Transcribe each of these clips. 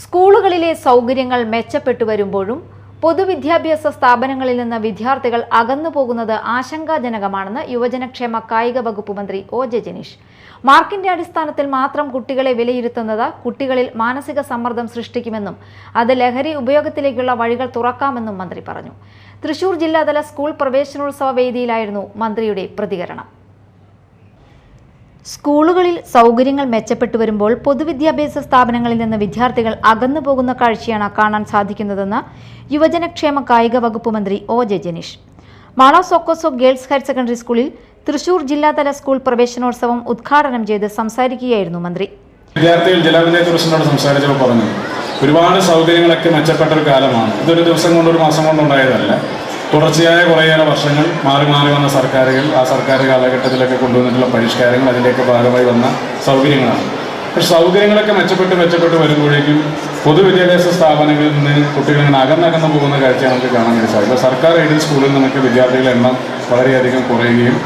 സ്കൂളുകളിലെ സൗകര്യങ്ങൾ മെച്ചപ്പെട്ടു വരുമ്പോഴും പൊതുവിദ്യാഭ്യാസ സ്ഥാപനങ്ങളിൽ നിന്ന് വിദ്യാർത്ഥികൾ അകന്നു പോകുന്നത് ആശങ്കാജനകമാണെന്ന് യുവജനക്ഷേമ കായിക വകുപ്പ് മന്ത്രി ഒ.ജെ. ജനീഷ്. മാർക്കിന്റെ അടിസ്ഥാനത്തിൽ മാത്രം കുട്ടികളെ വിലയിരുത്തുന്നത് കുട്ടികളിൽ മാനസിക സമ്മർദ്ദം സൃഷ്ടിക്കുമെന്നും അത് ലഹരി ഉപയോഗത്തിലേക്കുള്ള വഴികൾ തുറക്കാമെന്നും മന്ത്രി പറഞ്ഞു. തൃശൂർ ജില്ലാതല സ്കൂൾ പ്രവേശനോത്സവ വേദിയിലായിരുന്നു മന്ത്രിയുടെ പ്രതികരണം. സ്കൂളുകളിൽ സൗകര്യങ്ങൾ മെച്ചപ്പെട്ടു വരുമ്പോൾ പൊതുവിദ്യാഭ്യാസ സ്ഥാപനങ്ങളിൽ നിന്ന് വിദ്യാർത്ഥികൾ അകന്നു പോകുന്ന കാഴ്ചയാണ് കാണാൻ സാധിക്കുന്നതെന്ന് യുവജനക്ഷേമ കായിക വകുപ്പ് മന്ത്രി ഒ.ജെ. ജനീഷ്. മാള സോക്കോസോ ഗേൾസ് ഹയർ സെക്കൻഡറി സ്കൂളിൽ തൃശൂർ ജില്ലാതല സ്കൂൾ പ്രവേശനോത്സവം ഉദ്ഘാടനം ചെയ്ത് സംസാരിക്കുകയായിരുന്നു മന്ത്രി. വിദ്യാർത്ഥികൾ ജില്ലാപഞ്ചായത്ത് പ്രസിഡന്റോട് സംസാരിച്ചപ്പോൾ പറഞ്ഞു, ഒരുപാട് സൗകര്യങ്ങളൊക്കെ മെച്ചപ്പെട്ട ഒരു കാലമാണ്. ഇതൊരു ദിവസം കൊണ്ട് ഒരു മാസം കൊണ്ടുണ്ടായതല്ല. തുടർച്ചയായ കുറേയേറെ വർഷങ്ങൾ മാറി മാറി വന്ന സർക്കാരുകൾ ആ സർക്കാർ കാലഘട്ടത്തിലൊക്കെ കൊണ്ടുവന്നിട്ടുള്ള പരിഷ്കാരങ്ങൾ അതിൻ്റെയൊക്കെ ഭാഗമായി വന്ന സൗകര്യങ്ങളാണ്. പക്ഷേ സൗകര്യങ്ങളൊക്കെ മെച്ചപ്പെട്ട് വരുമ്പോഴേക്കും പൊതുവിദ്യാഭ്യാസ സ്ഥാപനങ്ങളിൽ നിന്ന് കുട്ടികൾ ഇങ്ങനെ അകന്നകന്നു പോകുന്ന കാഴ്ചയാണ് നമുക്ക് കാണാൻ വേണ്ടി സാധിക്കും. സർക്കാർ എയ്ഡഡ് സ്കൂളിൽ നിന്നൊക്കെ വിദ്യാർത്ഥികളുടെ എണ്ണം വളരെയധികം കുറയുകയും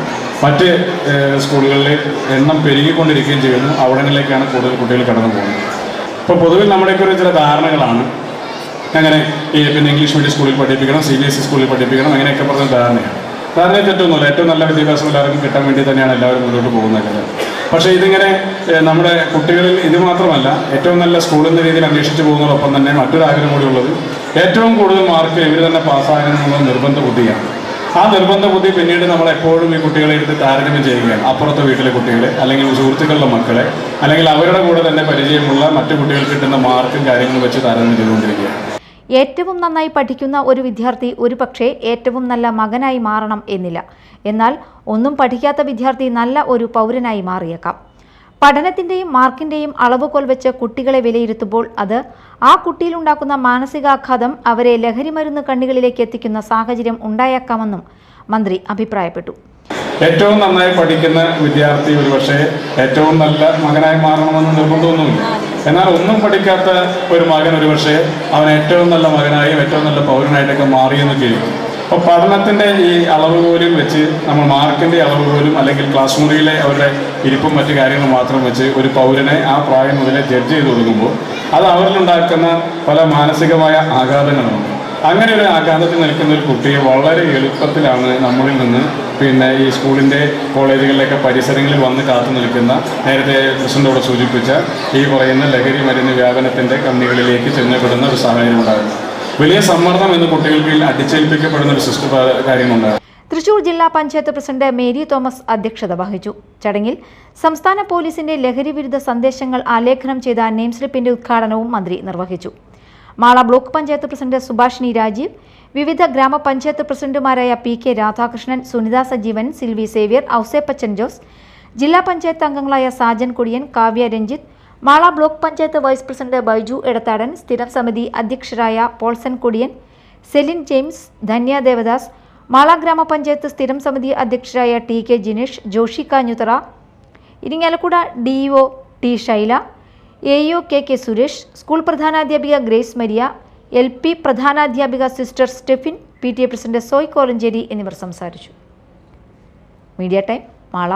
മറ്റ് സ്കൂളുകളിലെ എണ്ണം പെരുകിക്കൊണ്ടിരിക്കുകയും ചെയ്യുന്നു. അവിടങ്ങളിലേക്കാണ് കൂടുതൽ കുട്ടികൾ കടന്നു പോകുന്നത്. ഇപ്പോൾ പൊതുവിൽ നമ്മുടെയൊക്കെ ചില ധാരണകളാണ്. അങ്ങനെ പിന്നെ ഇംഗ്ലീഷ് മീഡിയം സ്കൂളിൽ പഠിപ്പിക്കണം, CBSE സ്കൂളിൽ പഠിപ്പിക്കണം, അങ്ങനെയൊക്കെ പറഞ്ഞ ധാരണയെ തെറ്റൊന്നുമില്ല. ഏറ്റവും നല്ല വിദ്യാഭ്യാസം എല്ലാവർക്കും കിട്ടാൻ വേണ്ടി തന്നെയാണ് എല്ലാവരും മുന്നോട്ട് പോകുന്നത്. പക്ഷേ ഇതിങ്ങനെ നമ്മുടെ കുട്ടികളിൽ ഇത് മാത്രമല്ല, ഏറ്റവും നല്ല സ്കൂൾ എന്ന രീതിയിൽ അന്വേഷിച്ച് പോകുന്നതോടൊപ്പം തന്നെ മറ്റൊരു ആഗ്രഹം കൂടി ഉള്ളത് ഏറ്റവും കൂടുതൽ മാർക്ക് ഇവർ തന്നെ പാസ്സാകണമെന്നുള്ള നിർബന്ധ ബുദ്ധിയാണ്. ആ നിർബന്ധ ബുദ്ധി പിന്നീട് നമ്മളെപ്പോഴും ഈ കുട്ടികളെ എടുത്ത് താരതമ്യം ചെയ്യുകയാണ്. അപ്പുറത്തെ വീട്ടിലെ കുട്ടികളെ, അല്ലെങ്കിൽ സുഹൃത്തുക്കളുടെ മക്കളെ, അല്ലെങ്കിൽ അവരുടെ കൂടെ തന്നെ പരിചയമുള്ള മറ്റു കുട്ടികൾക്ക് കിട്ടുന്ന മാർക്കും കാര്യങ്ങളും വെച്ച് താരതമ്യം ചെയ്തുകൊണ്ടിരിക്കുകയാണ്. ഏറ്റവും നന്നായി പഠിക്കുന്ന ഒരു വിദ്യാർത്ഥി ഒരുപക്ഷെ ഏറ്റവും നല്ല മകനായി മാറണം എന്നില്ല. എന്നാൽ ഒന്നും പഠിക്കാത്ത വിദ്യാർത്ഥി നല്ല ഒരു പൗരനായി മാറിയേക്കാം. പഠനത്തിൻ്റെയും മാർക്കിൻ്റെയും അളവുകോൽ വെച്ച് കുട്ടികളെ വിലയിരുത്തുമ്പോൾ അത് ആ കുട്ടിയിലുണ്ടാക്കുന്ന മാനസികാഘാതം അവരെ ലഹരിമരുന്ന് കണ്ണികളിലേക്ക് എത്തിക്കുന്ന സാഹചര്യം ഉണ്ടായേക്കാമെന്നും മന്ത്രി അഭിപ്രായപ്പെട്ടു. ഏറ്റവും നന്നായി പഠിക്കുന്ന വിദ്യാർത്ഥി ഒരുപക്ഷെ ഏറ്റവും നല്ല മകനായി മാറണമെന്ന് നിർബന്ധമൊന്നുമില്ല. എന്നാൽ ഒന്നും പഠിക്കാത്ത ഒരു മകൻ ഒരുപക്ഷെ അവൻ ഏറ്റവും നല്ല മകനായും ഏറ്റവും നല്ല പൗരനായിട്ടൊക്കെ മാറിയെന്ന് കേൾക്കും. അപ്പോൾ പഠനത്തിൻ്റെ ഈ അളവുകോലും വെച്ച് നമ്മൾ മാർക്കിൻ്റെ അളവുകോലും അല്ലെങ്കിൽ ക്ലാസ് മുറിയിലെ അവരുടെ ഇരിപ്പും മറ്റു കാര്യങ്ങളും മാത്രം വെച്ച് ഒരു പൗരനെ ആ പ്രായം മുതലേ ജഡ്ജ് ചെയ്ത് കൊടുക്കുമ്പോൾ അത് അവരിലുണ്ടാക്കുന്ന പല മാനസികമായ ആഘാതങ്ങളുണ്ട്. അങ്ങനെ ഒരു ആഘാതത്തിൽ നിൽക്കുന്ന ഒരു കുട്ടിയെ വളരെ എളുപ്പത്തിലാണ് നമ്മളിൽ നിന്ന് പിന്നെ ഈ സ്കൂളിൻ്റെ കോളേജുകളിലൊക്കെ പരിസരങ്ങളിൽ വന്ന് കാത്തു നിൽക്കുന്ന, നേരത്തെ പ്രസിഡന്റോട് സൂചിപ്പിച്ച ഈ പറയുന്ന ലഹരി മരുന്ന് വ്യാപനത്തിൻ്റെ കണ്ണികളിലേക്ക് ചെന്നപ്പെടുന്ന ഒരു സാഹചര്യം ഉണ്ടാകും. വലിയ സമ്മർദ്ദം എന്ന് കുട്ടികൾക്ക് അടിച്ചേൽപ്പിക്കപ്പെടുന്ന ഒരു കാര്യമുണ്ടാകും. തൃശൂർ ജില്ലാ പഞ്ചായത്ത് പ്രസിഡന്റ് മേരി തോമസ് അധ്യക്ഷത വഹിച്ചു. ചടങ്ങിൽ സംസ്ഥാന പോലീസിന്റെ ലഹരി വിരുദ്ധ സന്ദേശങ്ങൾ ആലേഖനം ചെയ്ത നെയിം സ്ലിപ്പിന്റെ ഉദ്ഘാടനവും മന്ത്രി നിർവഹിച്ചു. മാള ബ്ലോക്ക് പഞ്ചായത്ത് പ്രസിഡന്റ് സുഭാഷിണി രാജീവ്, വിവിധ ഗ്രാമപഞ്ചായത്ത് പ്രസിഡന്റുമാരായ PK Radhakrishnan, Sunitha Sajeevan, Silvy Xavier, Ouseppachan Jose, ജില്ലാ പഞ്ചായത്ത് അംഗങ്ങളായ Sajan Kodiyan, Kavya Ranjith, Mala block panchayat vice president Baiju Edathadan, സ്ഥിരം സമിതി അധ്യക്ഷരായ Polson Kodiyan, Celine James, Dhanya Devadas, Mala ഗ്രാമപഞ്ചായത്ത് സ്ഥിരം സമിതി അധ്യക്ഷരായ TK Jinesh, Joshy Kanjuthara, Irinjalakuda DEO T Shaila, AEO KK Suresh, school പ്രധാനാധ്യാപിക ഗ്രേസ് മരിയ, LP പ്രധാനാധ്യാപിക sister Stephin, PTA president Soy Kolenchery എന്നിവർ സംസാരിച്ചു. Media time, Mala.